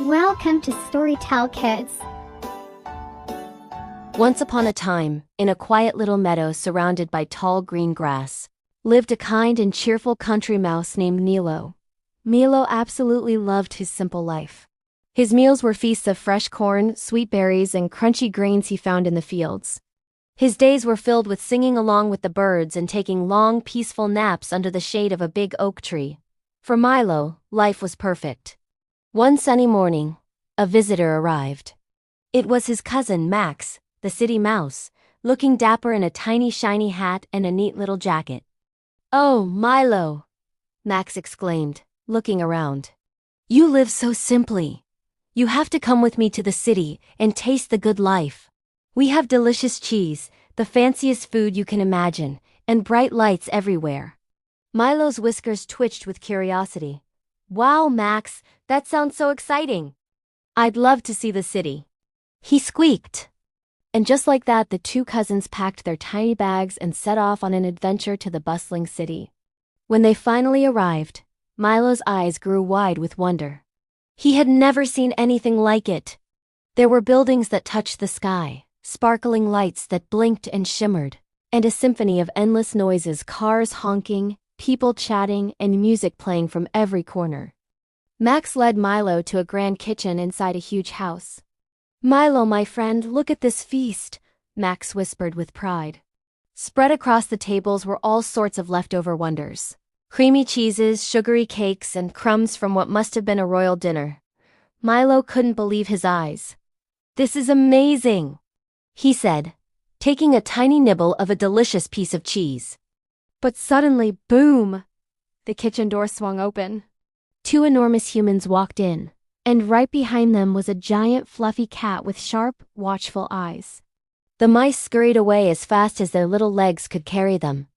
Welcome to Storytime Kids. Once upon a time, in a quiet little meadow surrounded by tall green grass, lived a kind and cheerful country mouse named Milo. Milo absolutely loved his simple life. His meals were feasts of fresh corn, sweet berries, and crunchy grains he found in the fields. His days were filled with singing along with the birds and taking long, peaceful naps under the shade of a big oak tree. For Milo, life was perfect. One sunny morning, a visitor arrived. It was his cousin Max, the city mouse, looking dapper in a tiny shiny hat and a neat little jacket. "Oh, Milo!" Max exclaimed, looking around. "You live so simply. You have to come with me to the city and taste the good life. We have delicious cheese, the fanciest food you can imagine, and bright lights everywhere." Milo's whiskers twitched with curiosity. "Wow, Max, that sounds so exciting. I'd love to see the city," he squeaked. And just like that, the two cousins packed their tiny bags and set off on an adventure to the bustling city. When they finally arrived, Milo's eyes grew wide with wonder. He had never seen anything like it. There were buildings that touched the sky, sparkling lights that blinked and shimmered, and a symphony of endless noises, cars honking, people chatting, and music playing from every corner. Max led Milo to a grand kitchen inside a huge house. "Milo, my friend, look at this feast," Max whispered with pride. Spread across the tables were all sorts of leftover wonders. Creamy cheeses, sugary cakes, and crumbs from what must have been a royal dinner. Milo couldn't believe his eyes. "This is amazing," he said, taking a tiny nibble of a delicious piece of cheese. But suddenly, boom! The kitchen door swung open. Two enormous humans walked in, and right behind them was a giant fluffy cat with sharp, watchful eyes. The mice scurried away as fast as their little legs could carry them,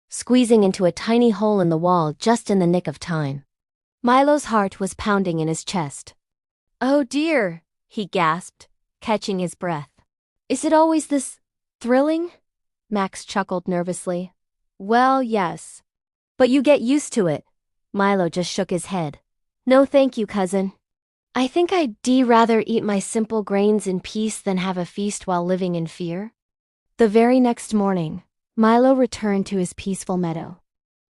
squeezing into a tiny hole in the wall just in the nick of time. Milo's heart was pounding in his chest. "Oh dear," he gasped, catching his breath. "Is it always this thrilling?" Max chuckled nervously. "Well, yes. But you get used to it." Milo just shook his head. "No thank you, cousin. I think I'd rather eat my simple grains in peace than have a feast while living in fear." The very next morning, Milo returned to his peaceful meadow.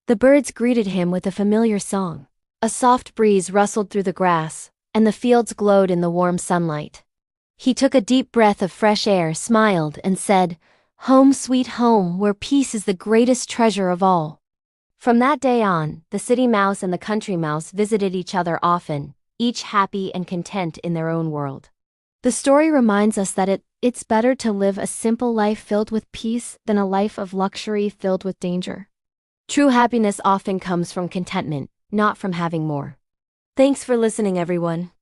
The birds greeted him with a familiar song. A soft breeze rustled through the grass, and the fields glowed in the warm sunlight. He took a deep breath of fresh air, smiled, and said, "Home, sweet home, where peace is the greatest treasure of all." From that day on, the city mouse and the country mouse visited each other often, each happy and content in their own world. The story reminds us that it's better to live a simple life filled with peace than a life of luxury filled with danger. True happiness often comes from contentment, not from having more. Thanks for listening, everyone.